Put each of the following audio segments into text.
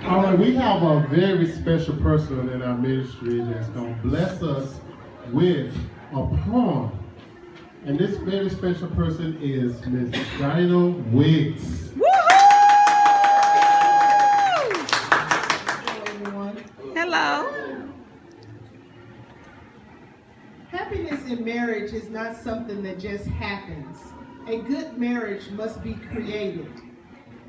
All right, we have a very special person in our ministry that's going to bless us with a poem. And this very special person is Miss Dinah Wicks. Hello, everyone. Hello. Happiness in marriage is not something that just happens. A good marriage must be created.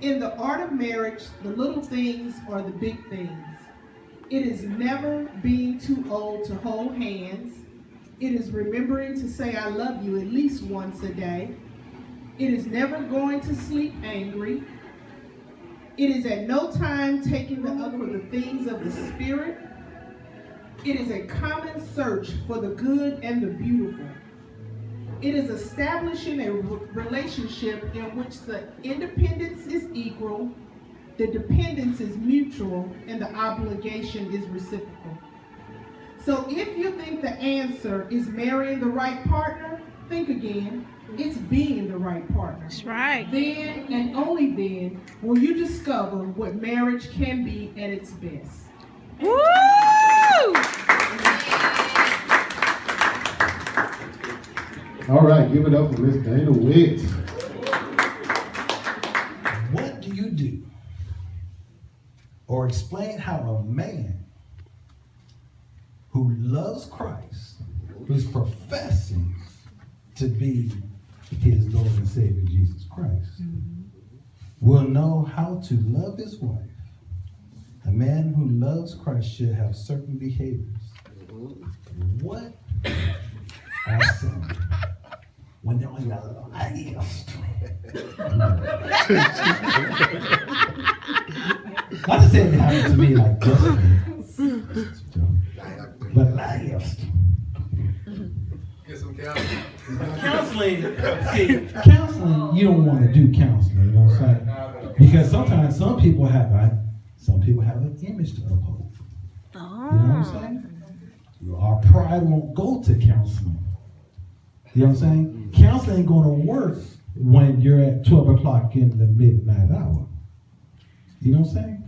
In the art of marriage, the little things are the big things. It is never being too old to hold hands. It is remembering to say I love you at least once a day. It is never going to sleep angry. It is at no time taking the other for the things of the spirit. It is a common search for the good and the beautiful. It is establishing a relationship in which the independence is equal, the dependence is mutual, and the obligation is reciprocal. So if you think the answer is marrying the right partner, think again. It's being the right partner. That's right. Then and only then will you discover what marriage can be at its best. Woo! All right, give it up for Miss Dinah Wicks. What do you do? Or explain how a man who loves Christ, who's professing to be his Lord and Savior Jesus Christ, will know how to love his wife. A man who loves Christ should have certain behaviors. What are some? When they're on your life. Not to say it happened to me like this, but life. Get some counseling. Counseling, see, counseling, you don't want to do counseling, you know what I'm saying? Because sometimes some people have an image to uphold. You know what I'm saying? Our pride won't go to counseling. You know what I'm saying? Counseling ain't going to work when you're at 12 o'clock in the midnight hour. You know what I'm saying?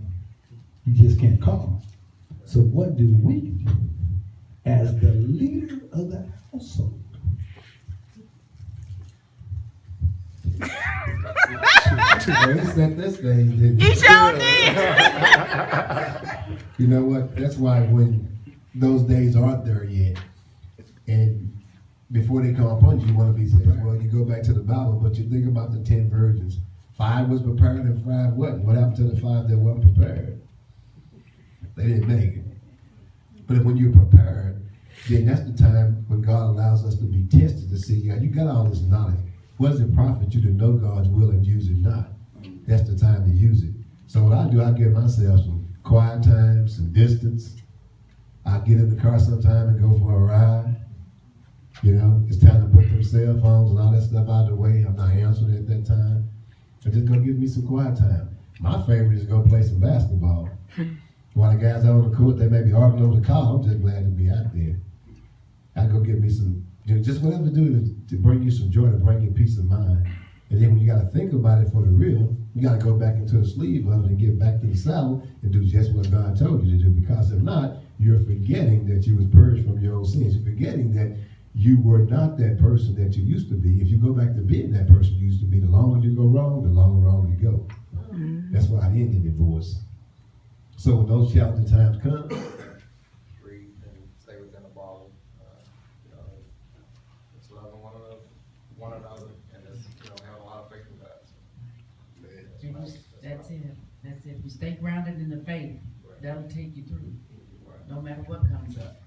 You just can't call. So what do we do as the leader of the household? Well, he set this thing, didn't he? He sure did. You know what? That's why when those days aren't there yet, and before they come upon you, you want to be prepared. Well, you go back to the Bible, but you think about the 10 virgins. 5 was prepared and 5 wasn't. What happened to the 5 that weren't prepared? They didn't make it. But when you're prepared, then that's the time when God allows us to be tested to see, you got all this knowledge. What does it profit you to know God's will and use it not? That's the time to use it. So what I do, I give myself some quiet time, some distance. I get in the car sometime and go for a ride. You know, it's time to put them cell phones and all that stuff out of the way. I'm not answering at that time. I'm just gonna give me some quiet time. My favorite is go play some basketball. While the guys are on the court, they may be arguing over the call. I'm just glad to be out there. I go get me some, just whatever to do to bring you some joy, to bring you peace of mind. And then when you got to think about it for the real, you got to go back into the sleeve of it and get back to the saddle and do just what God told you to do. Because if not, you're forgetting that you was purged from your old sins. You're forgetting that you were not that person that you used to be. If you go back to being that person you used to be, the longer you go wrong, the longer wrong you go. That's why I ended divorce. So when those challenging times come, read and stay within the Bible. Just loving one another, and just having a lot of faith in God. That's it. That's it. You stay grounded in the faith. That'll take you through, no matter what comes up.